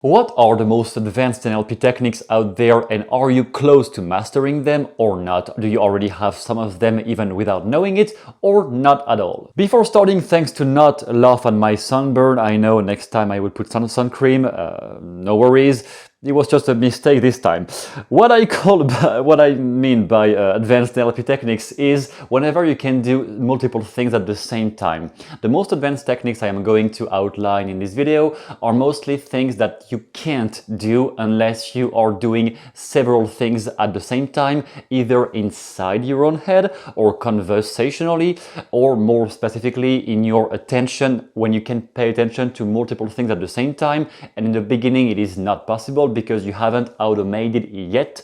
What are the most advanced NLP techniques out there, and are you close to mastering them or not? Do you already have some of them even without knowing it, or not at all? Before starting, thanks to not laugh at my sunburn. I know next time I will put sun cream, no worries. It was just a mistake this time. What I mean by advanced NLP techniques is whenever you can do multiple things at the same time. The most advanced techniques I am going to outline in this video are mostly things that you can't do unless you are doing several things at the same time, either inside your own head or conversationally, or more specifically in your attention, when you can pay attention to multiple things at the same time. And in the beginning it is not possible because you haven't automated yet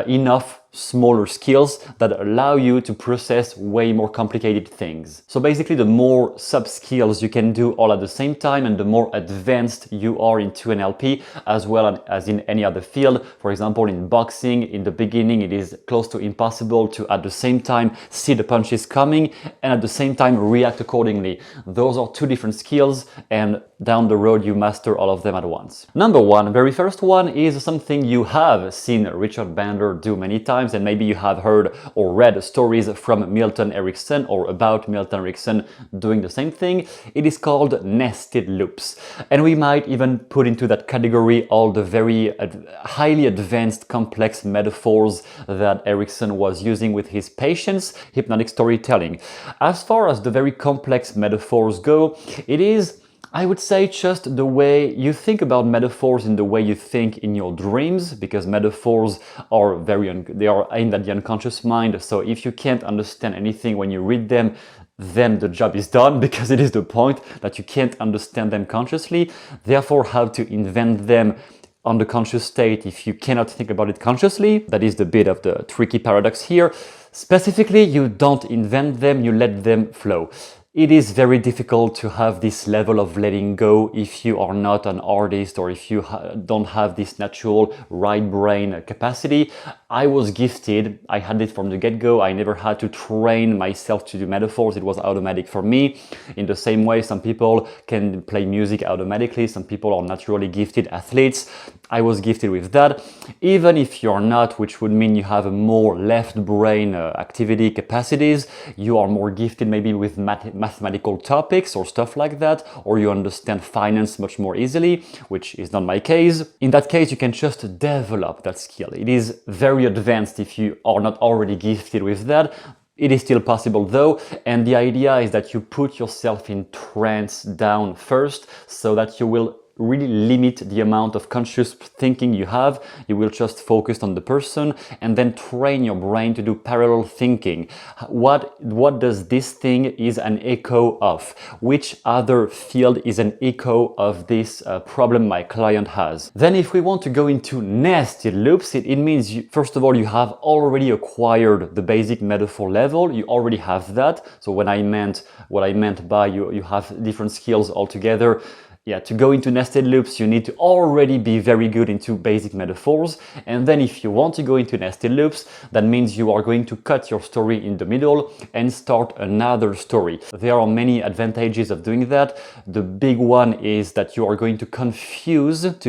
enough smaller skills that allow you to process way more complicated things. So basically, the more sub skills you can do all at the same time, and the more advanced you are into NLP, as well as in any other field. For example, in boxing, in the beginning it is close to impossible to at the same time see the punches coming and at the same time react accordingly. Those are two different skills, and down the road you master all of them at once. Number one, very first one, is something you have seen Richard Bandler do many times, and maybe you have heard or read stories from Milton Erickson or about Milton Erickson doing the same thing. It is called nested loops, and we might even put into that category all the very highly advanced complex metaphors that Erickson was using with his patients, hypnotic storytelling. As far as the very complex metaphors go, it is, I would say, just the way you think about metaphors in the way you think in your dreams, because metaphors are they are aimed at the unconscious mind. So if you can't understand anything when you read them, then the job is done, because it is the point that you can't understand them consciously. Therefore, how to invent them on the conscious state if you cannot think about it consciously? That is the bit of the tricky paradox here. Specifically, you don't invent them, you let them flow. It is very difficult to have this level of letting go if you are not an artist, or if you don't have this natural right brain capacity. I was gifted, I had it from the get-go. I never had to train myself to do metaphors. It was automatic for me. In the same way, some people can play music automatically. Some people are naturally gifted athletes. I was gifted with that. Even if you're not, which would mean you have a more left brain activity capacities, you are more gifted maybe with mathematical topics or stuff like that, or you understand finance much more easily, which is not my case. In that case, you can just develop that skill. It is very advanced if you are not already gifted with that. It is still possible though, and the idea is that you put yourself in trance down first, so that you will really limit the amount of conscious thinking you have. You will just focus on the person and then train your brain to do parallel thinking. What does this thing is an echo of? Which other field is an echo of this problem my client has? Then if we want to go into nested loops, it means first of all, you have already acquired the basic metaphor level. You already have that. So what I meant by you have different skills altogether. Yeah, to go into nested loops, you need to already be very good into basic metaphors. And then if you want to go into nested loops, that means you are going to cut your story in the middle and start another story. There are many advantages of doing that. The big one is that you are going to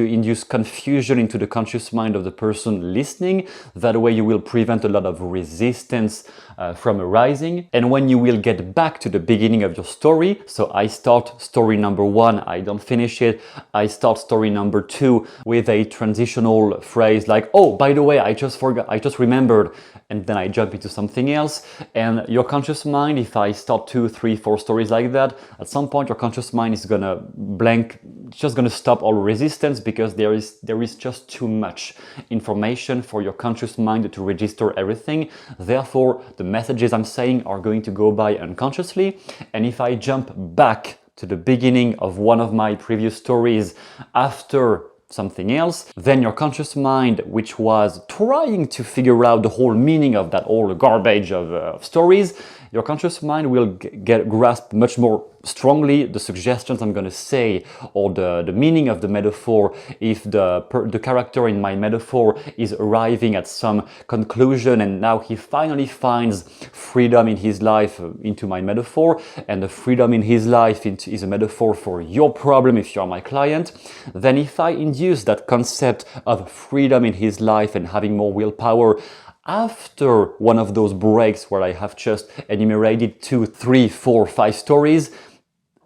induce confusion into the conscious mind of the person listening. That way you will prevent a lot of resistance from arising. And when you will get back to the beginning of your story, so I start story number one, I don't finish it, I start story number two with a transitional phrase like, oh, by the way, I just remembered, and then I jump into something else. And your conscious mind, if I start 2, 3, 4 stories like that, at some point your conscious mind is gonna blank, it's just gonna stop all resistance, because there is just too much information for your conscious mind to register everything. Therefore, the messages I'm saying are going to go by unconsciously. And if I jump back to the beginning of one of my previous stories after something else, then your conscious mind, which was trying to figure out the whole meaning of that old garbage of stories, your conscious mind will grasp much more strongly the suggestions I'm going to say or the meaning of the metaphor, if the character in my metaphor is arriving at some conclusion and now he finally finds freedom in his life into my metaphor, and the freedom in his life is a metaphor for your problem if you're my client, then if I induce that concept of freedom in his life and having more willpower after one of those breaks where I have just enumerated 2, 3, 4, 5 stories,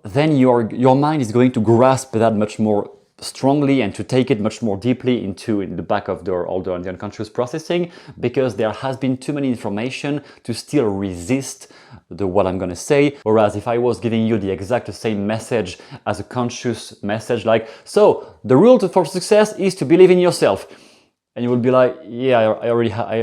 then your mind is going to grasp that much more strongly and to take it much more deeply in the back of all the unconscious processing, because there has been too many information to still resist what I'm going to say. Whereas if I was giving you the exact same message as a conscious message, like, so the rule for success is to believe in yourself. And you will be like, yeah, I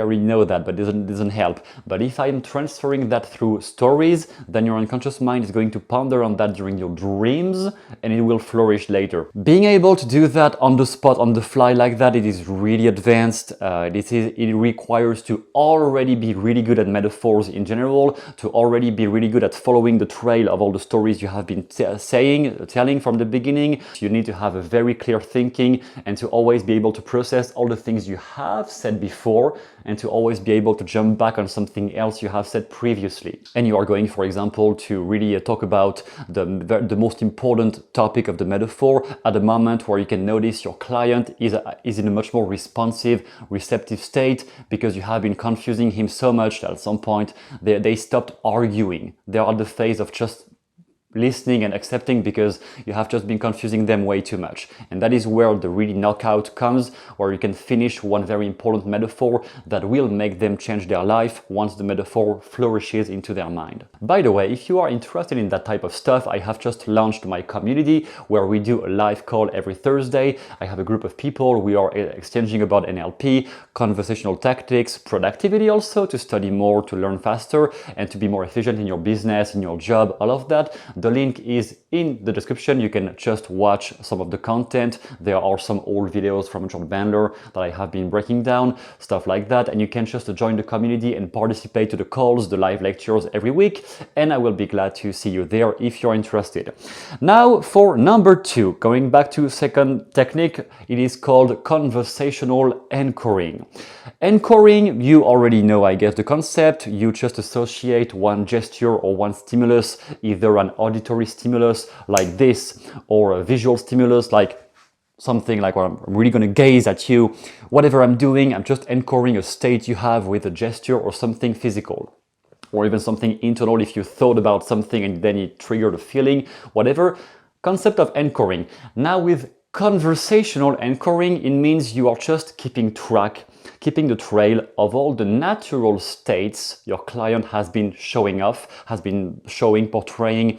already know that, but it doesn't help. But if I'm transferring that through stories, then your unconscious mind is going to ponder on that during your dreams, and it will flourish later. Being able to do that on the spot, on the fly like that, it is really advanced. It requires to already be really good at metaphors in general, to already be really good at following the trail of all the stories you have been telling from the beginning. You need to have a very clear thinking and to always be able to process all the things you have said before and to always be able to jump back on something else you have said previously. And you are going, for example, to really talk about the most important topic of the metaphor at a moment where you can notice your client is in a much more responsive, receptive state, because you have been confusing him so much that at some point they stopped arguing. They are at the phase of just listening and accepting, because you have just been confusing them way too much. And that is where the really knockout comes, where you can finish one very important metaphor that will make them change their life once the metaphor flourishes into their mind. By the way, if you are interested in that type of stuff, I have just launched my community where we do a live call every Thursday. I have a group of people. We are exchanging about NLP, conversational tactics, productivity also, to study more, to learn faster, and to be more efficient in your business, in your job, all of that. The link is in the description. You can just watch some of the content. There are some old videos from Richard Bandler that I have been breaking down, stuff like that. And you can just join the community and participate to the calls, the live lectures every week. And I will be glad to see you there if you're interested. Now for number 2, going back to second technique, it is called conversational anchoring. Anchoring, you already know, I guess, the concept. You just associate one gesture or one stimulus, either an auditory stimulus like this, or a visual stimulus like something like, well, I'm really going to gaze at you. Whatever I'm doing, I'm just anchoring a state you have with a gesture or something physical, or even something internal if you thought about something and then it triggered a feeling, whatever. Concept of anchoring. Now with conversational anchoring, it means you are just keeping the trail of all the natural states your client has been portraying,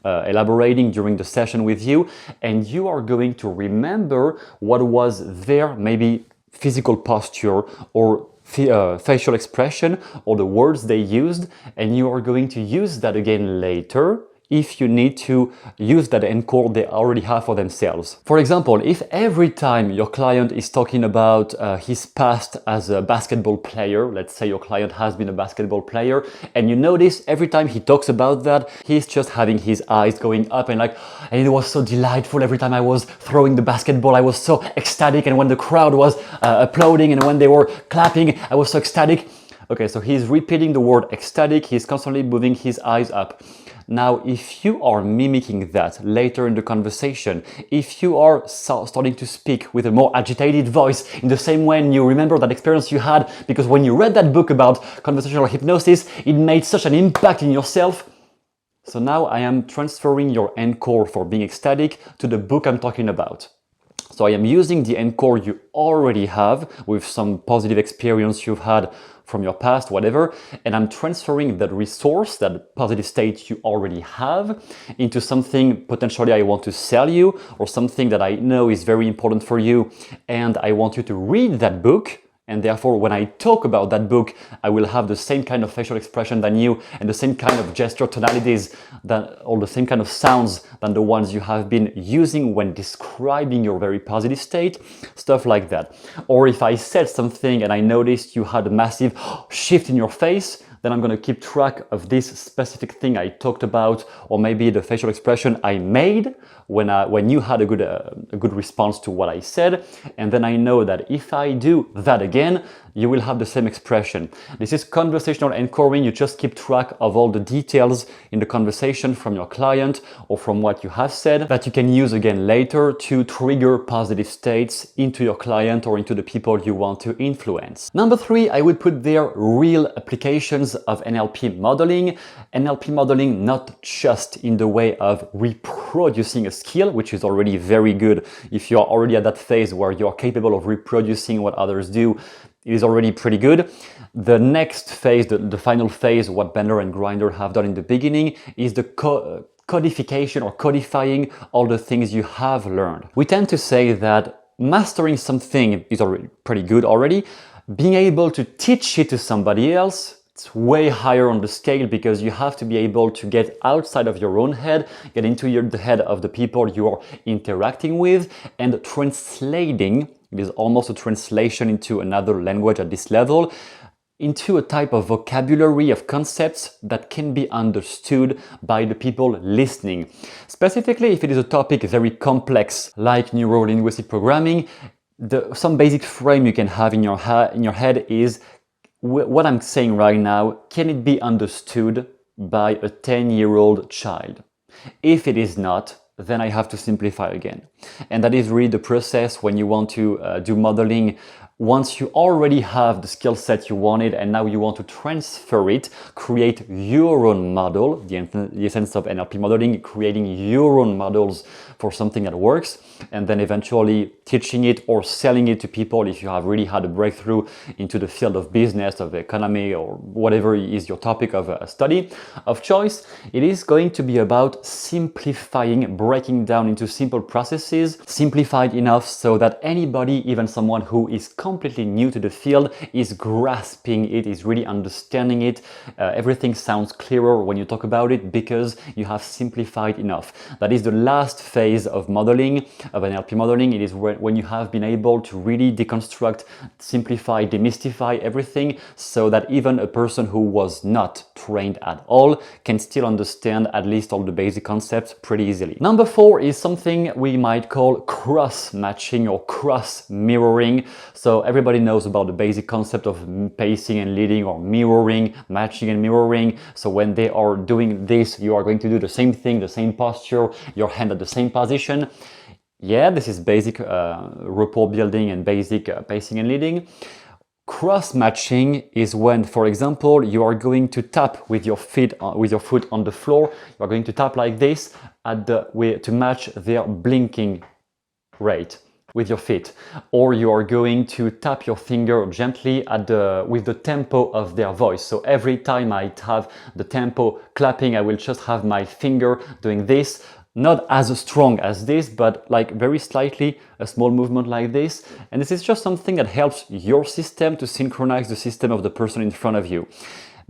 elaborating during the session with you, and you are going to remember what was their maybe physical posture or facial expression or the words they used, and you are going to use that again later if you need to use that anchor they already have for themselves. For example, if every time your client is talking about his past as a basketball player, let's say your client has been a basketball player, and you notice every time he talks about that, he's just having his eyes going up and like, and it was so delightful every time I was throwing the basketball, I was so ecstatic, and when the crowd was applauding and when they were clapping, I was so ecstatic. Okay, so he's repeating the word ecstatic, he's constantly moving his eyes up. Now, if you are mimicking that later in the conversation, if you are starting to speak with a more agitated voice in the same way, and you remember that experience you had because when you read that book about conversational hypnosis, it made such an impact in yourself. So now I am transferring your anchor for being ecstatic to the book I'm talking about. So I am using the anchor you already have with some positive experience you've had from your past, whatever, and I'm transferring that resource, that positive state you already have, into something potentially I want to sell you, or something that I know is very important for you, and I want you to read that book. And therefore, when I talk about that book, I will have the same kind of facial expression than you, and the same kind of gesture tonalities, or the same kind of sounds than the ones you have been using when describing your very positive state, stuff like that. Or if I said something and I noticed you had a massive shift in your face, then I'm going to keep track of this specific thing I talked about, or maybe the facial expression I made when you had a good response to what I said. And then I know that if I do that again, you will have the same expression. This is conversational anchoring. You just keep track of all the details in the conversation from your client or from what you have said that you can use again later to trigger positive states into your client or into the people you want to influence. Number 3, I would put there real applications of NLP modeling. NLP modeling not just in the way of reproducing a skill, which is already very good. If you're already at that phase where you're capable of reproducing what others do, it is already pretty good. The next phase, the final phase, what Bender and Grinder have done in the beginning, is the codification or codifying all the things you have learned. We tend to say that mastering something is already pretty good already. Being able to teach it to somebody else, it's way higher on the scale, because you have to be able to get outside of your own head, get into the head of the people you are interacting with, and translating. It is almost a translation into another language at this level, into a type of vocabulary of concepts that can be understood by the people listening. Specifically, if it is a topic very complex, like neuro-linguistic programming, some basic frame you can have in your head is, what I'm saying right now, can it be understood by a 10-year-old child? If it is not, then I have to simplify again. And that is really the process when you want to do modeling. Once you already have the skill set you wanted and now you want to transfer it, create your own model, the essence of NLP modeling, creating your own models for something that works, and then eventually teaching it or selling it to people if you have really had a breakthrough into the field of business, of economy, or whatever is your topic of study of choice. It is going to be about simplifying, breaking down into simple processes, simplified enough so that anybody, even someone who is completely new to the field, is grasping it, is really understanding it. Everything sounds clearer when you talk about it because you have simplified enough. That is the last phase of modeling, of NLP modeling. It is when you have been able to really deconstruct, simplify, demystify everything so that even a person who was not trained at all can still understand at least all the basic concepts pretty easily. Number 4 is something we might call cross-matching or cross-mirroring. So everybody knows about the basic concept of pacing and leading, or mirroring, matching and mirroring. So when they are doing this, you are going to do the same thing, the same posture, your hand at the same position. Yeah, this is basic rapport building and basic pacing and leading. Cross-matching is when, for example, you are going to tap with your feet, with your foot on the floor. You are going to tap like this to match their blinking rate with your feet, or you are going to tap your finger gently with the tempo of their voice. So every time I have the tempo clapping, I will just have my finger doing this, not as strong as this, but like very slightly, a small movement like this. And this is just something that helps your system to synchronize the system of the person in front of you.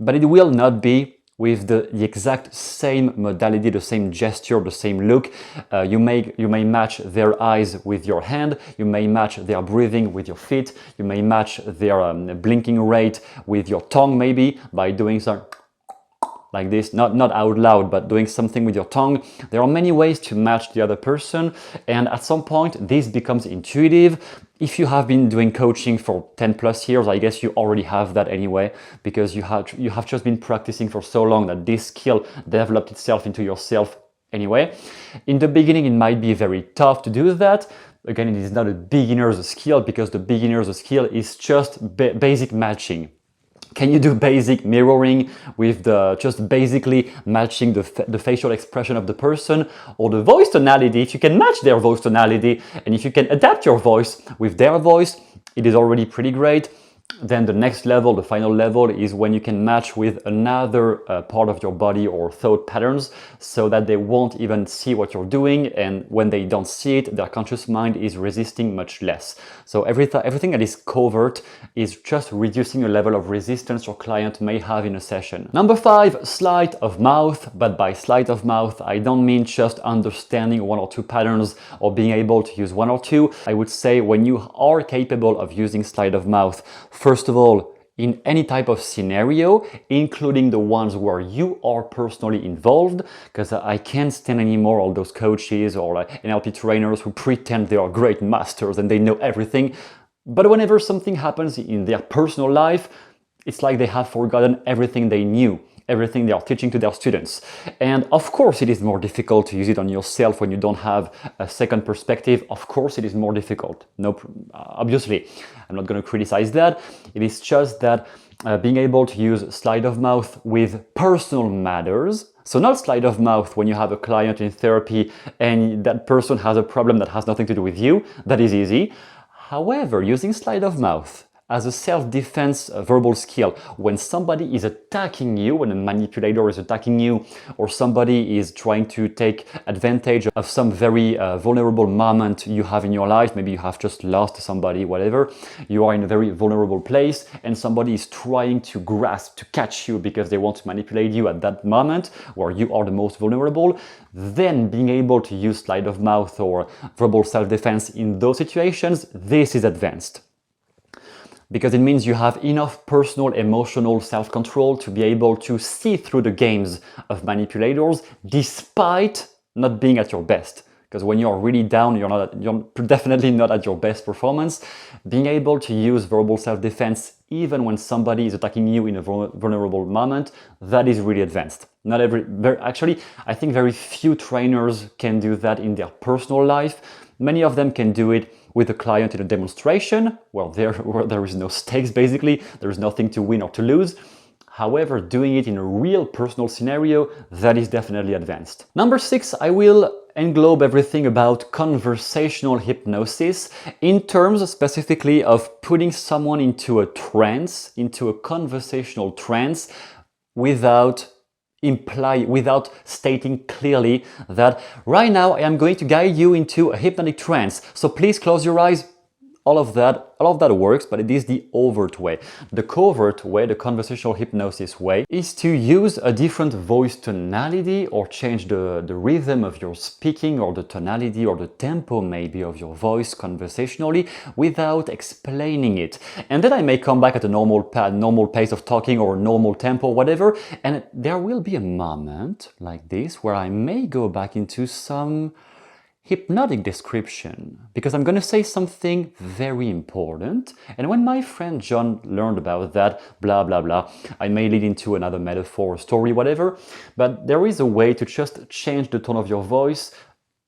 But it will not be with the exact same modality, the same gesture, the same look. You may match their eyes with your hand, you may match their breathing with your feet, you may match their blinking rate with your tongue, maybe by doing some like this, not out loud, but doing something with your tongue. There are many ways to match the other person, and at some point this becomes intuitive. If you have been doing coaching for 10 plus years, I guess you already have that anyway, because you have just been practicing for so long that this skill developed itself into yourself anyway. In the beginning, it might be very tough to do that. Again, it is not a beginner's skill, because the beginner's skill is just basic matching. Can you do basic mirroring with just basically matching the facial expression of the person, or the voice tonality? If you can match their voice tonality, and if you can adapt your voice with their voice, it is already pretty great. Then the next level, the final level, is when you can match with another part of your body or thought patterns, so that they won't even see what you're doing, and when they don't see it, their conscious mind is resisting much less. So everything that is covert is just reducing the level of resistance your client may have in a session. Number 5, sleight of mouth. But by sleight of mouth, I don't mean just understanding 1 or 2 patterns or being able to use 1 or 2. I would say when you are capable of using sleight of mouth, first of all, in any type of scenario, including the ones where you are personally involved, because I can't stand anymore all those coaches or NLP trainers who pretend they are great masters and they know everything. But whenever something happens in their personal life, it's like they have forgotten everything they knew, everything they are teaching to their students. And of course it is more difficult to use it on yourself when you don't have a second perspective. Of course it is more difficult. No, obviously, I'm not going to criticize that. It is just that being able to use sleight of mouth with personal matters, so not sleight of mouth when you have a client in therapy and that person has a problem that has nothing to do with you, that is easy. However, using sleight of mouth as a self-defense verbal skill, when somebody is attacking you, when a manipulator is attacking you, or somebody is trying to take advantage of some very vulnerable moment you have in your life, maybe you have just lost somebody, whatever, you are in a very vulnerable place and somebody is trying to grasp, to catch you because they want to manipulate you at that moment where you are the most vulnerable, then being able to use sleight of mouth or verbal self-defense in those situations, this is advanced. Because it means you have enough personal, emotional self-control to be able to see through the games of manipulators despite not being at your best. Because when you're really down, you're definitely not at your best performance. Being able to use verbal self-defense even when somebody is attacking you in a vulnerable moment, that is really advanced. Actually, I think very few trainers can do that in their personal life. Many of them can do it with a client in a demonstration, where there is no stakes basically, there is nothing to win or to lose. However, doing it in a real personal scenario, that is definitely advanced. Number 6, I will englobe everything about conversational hypnosis in terms specifically of putting someone into a trance, into a conversational trance, without stating clearly that right now I am going to guide you into a hypnotic trance. So please close your eyes. All of that works, but it is the overt way. The covert way, the conversational hypnosis way, is to use a different voice tonality or change the rhythm of your speaking or the tonality or the tempo maybe of your voice conversationally without explaining it. And then I may come back at a normal pace of talking or normal tempo, whatever, and there will be a moment like this where I may go back into some hypnotic description, because I'm going to say something very important. And when my friend John learned about that, blah, blah, blah, I may lead into another metaphor, story, whatever, but there is a way to just change the tone of your voice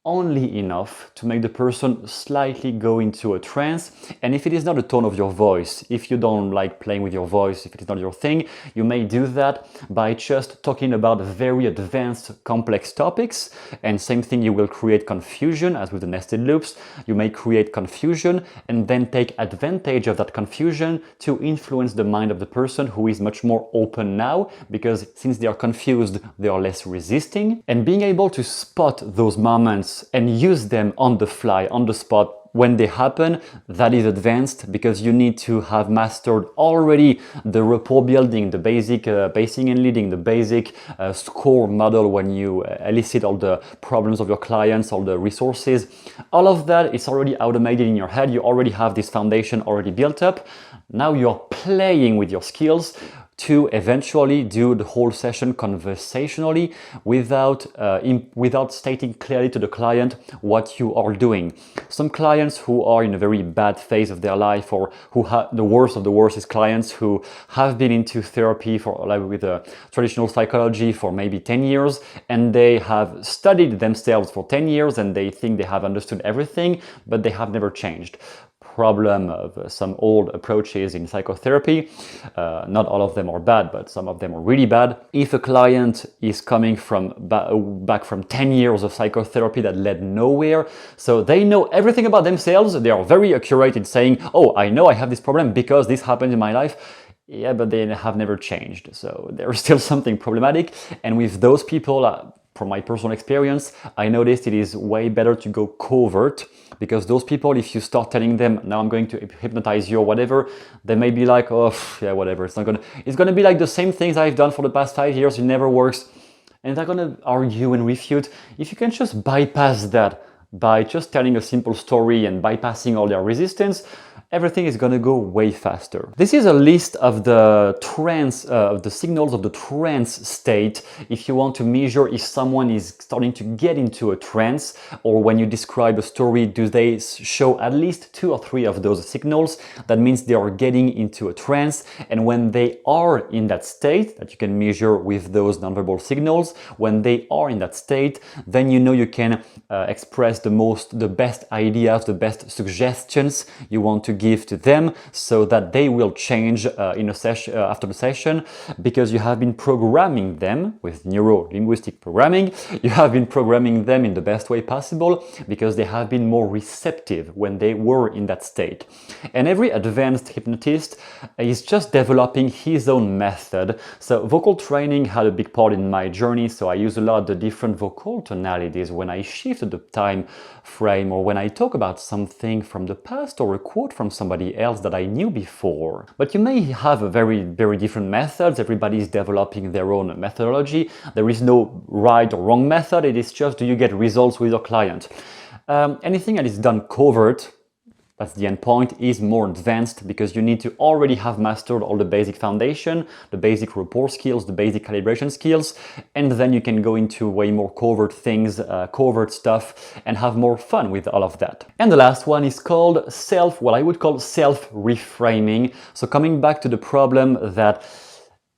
only enough to make the person slightly go into a trance. And if it is not the tone of your voice, if you don't like playing with your voice, if it is not your thing, you may do that by just talking about very advanced, complex topics. And same thing, you will create confusion, as with the nested loops. You may create confusion and then take advantage of that confusion to influence the mind of the person who is much more open now, because since they are confused, they are less resisting. And being able to spot those moments and use them on the fly, on the spot, when they happen, that is advanced, because you need to have mastered already the rapport building, the basic pacing and leading, the basic score model when you elicit all the problems of your clients, all the resources. All of that is already automated in your head. You already have this foundation already built up. Now you're playing with your skills to eventually do the whole session conversationally without stating clearly to the client what you are doing. Some clients who are in a very bad phase of their life, or who have the worst of the worst, is clients who have been into therapy for with traditional psychology for maybe 10 years, and they have studied themselves for 10 years and they think they have understood everything, but they have never changed. Problem of some old approaches in psychotherapy. Not all of them are bad, but some of them are really bad. If a client is coming from back from 10 years of psychotherapy that led nowhere, so they know everything about themselves, they are very accurate in saying, oh, I know I have this problem because this happened in my life. Yeah, but they have never changed. So there is still something problematic. And with those people, from my personal experience, I noticed it is way better to go covert, because those people, if you start telling them, now I'm going to hypnotize you or whatever, they may be like, oh, yeah, whatever. It's gonna be like the same things I've done for the past 5 years. It never works. And they're gonna argue and refute. If you can just bypass that by just telling a simple story and bypassing all their resistance, everything is going to go way faster. This is a list of the trance, the signals of the trance state. If you want to measure if someone is starting to get into a trance, or when you describe a story, do they show at least 2 or 3 of those signals? That means they are getting into a trance. And when they are in that state, that you can measure with those nonverbal signals, when they are in that state, then you know you can express the best ideas, the best suggestions you want to give to them, so that they will change in a session after the session, because you have been programming them with neuro-linguistic programming. You have been programming them in the best way possible, because they have been more receptive when they were in that state. And every advanced hypnotist is just developing his own method. So vocal training had a big part in my journey, so I use a lot the different vocal tonalities when I shift the time frame, or when I talk about something from the past or a quote from somebody else that I knew before. But you may have a very different methods. Everybody is developing their own methodology. There is no right or wrong method. It is just, do you get results with your client? Anything that is done covert, that's the end point, is more advanced, because you need to already have mastered all the basic foundation, the basic rapport skills, the basic calibration skills, and then you can go into way more covert things, covert stuff, and have more fun with all of that. And the last one is called what I would call self-reframing. So coming back to the problem that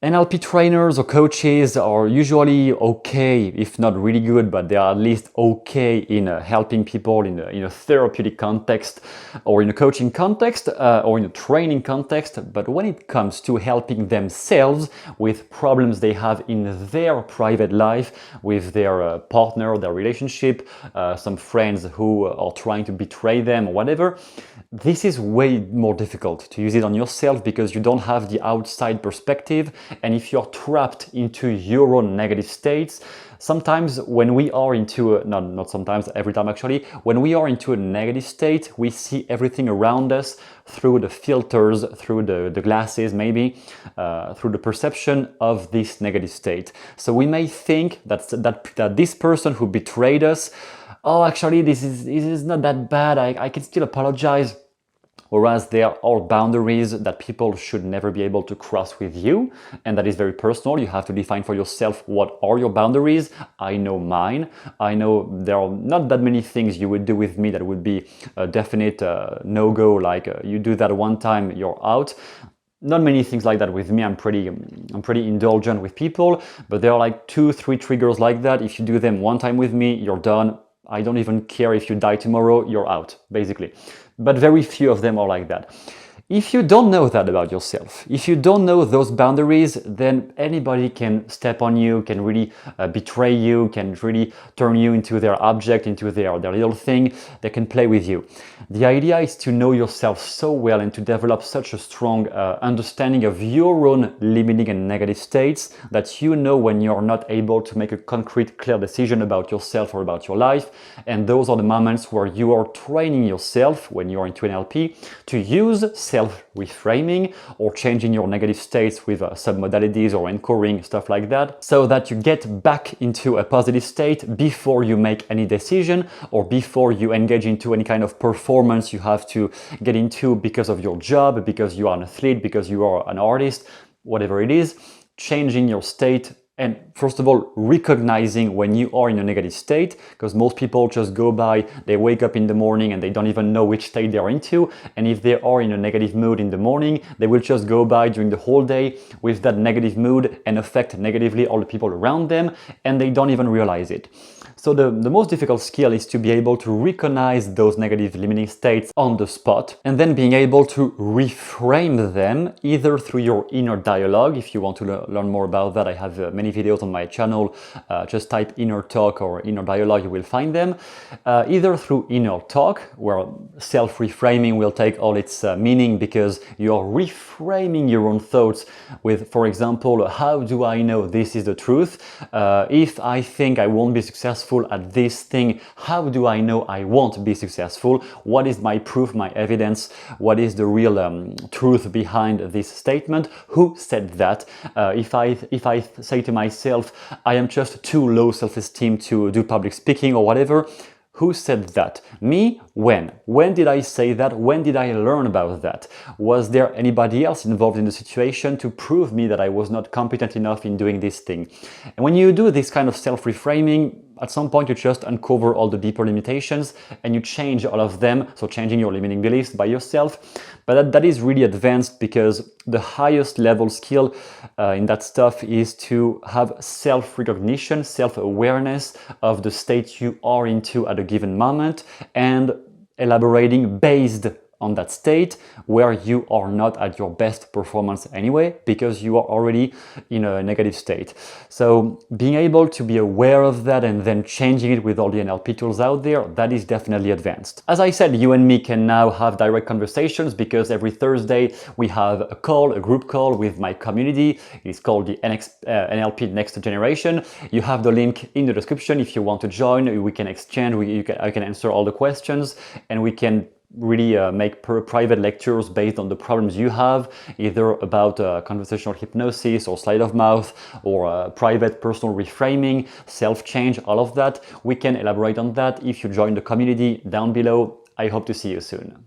NLP trainers or coaches are usually okay, if not really good, but they are at least okay in helping people in a therapeutic context, or in a coaching context, or in a training context. But when it comes to helping themselves with problems they have in their private life, with their partner, their relationship, some friends who are trying to betray them or whatever, this is way more difficult to use it on yourself, because you don't have the outside perspective. And if you're trapped into your own negative states, sometimes when we are into not sometimes, every time actually, when we are into a negative state, we see everything around us through the filters, through the glasses maybe, through the perception of this negative state. So we may think that this person who betrayed us, oh, actually, this is not that bad, I can still apologize. Whereas there are boundaries that people should never be able to cross with you, and that is very personal. You have to define for yourself what are your boundaries. I know mine. I know there are not that many things you would do with me that would be a definite no-go, like you do that one time, you're out. Not many things like that with me. I'm pretty indulgent with people, but there are like 2-3 triggers like that. If you do them one time with me, you're done. I don't even care if you die tomorrow, you're out, basically. But very few of them are like that. If you don't know that about yourself, if you don't know those boundaries, then anybody can step on you, can really betray you, can really turn you into their object, into their little thing. They can play with you. The idea is to know yourself so well and to develop such a strong understanding of your own limiting and negative states that you know when you're not able to make a concrete, clear decision about yourself or about your life. And those are the moments where you are training yourself, when you're into NLP, to use self-reframing or changing your negative states with submodalities or anchoring, stuff like that, so that you get back into a positive state before you make any decision or before you engage into any kind of performance you have to get into because of your job, because you are an athlete, because you are an artist, whatever it is. Changing your state. And first of all, recognizing when you are in a negative state, because most people just go by, they wake up in the morning and they don't even know which state they are into. And if they are in a negative mood in the morning, they will just go by during the whole day with that negative mood and affect negatively all the people around them, and they don't even realize it. So the most difficult skill is to be able to recognize those negative limiting states on the spot, and then being able to reframe them either through your inner dialogue. If you want to learn more about that, I have many videos on my channel. Just type inner talk or inner dialogue, you will find them. Either through inner talk, where self-reframing will take all its meaning, because you're reframing your own thoughts with, for example, how do I know this is the truth? If I think I won't be successful at this thing, how do I know I won't be successful? What is my proof, my evidence? What is the real truth behind this statement? Who said that? If I say to myself, I am just too low self-esteem to do public speaking or whatever, Who said that? Me? When? When did I say that? When did I learn about that? Was there anybody else involved in the situation to prove me that I was not competent enough in doing this thing? And when you do this kind of self-reframing, at some point you just uncover all the deeper limitations and you change all of them, so changing your limiting beliefs by yourself. But that is really advanced, because the highest level skill in that stuff is to have self-recognition, self-awareness of the state you are into at a given moment, and elaborating based on that state where you are not at your best performance anyway, because you are already in a negative state. So being able to be aware of that and then changing it with all the NLP tools out there, that is definitely advanced. As I said, you and me can now have direct conversations, because every Thursday we have a call, a group call with my community. It's called the NLP Next Generation. You have the link in the description if you want to join. We can exchange, I can answer all the questions, and we can really make private lectures based on the problems you have, either about conversational hypnosis or sleight of mouth, or private personal reframing, self-change, all of that. We can elaborate on that if you join the community down below. I hope to see you soon.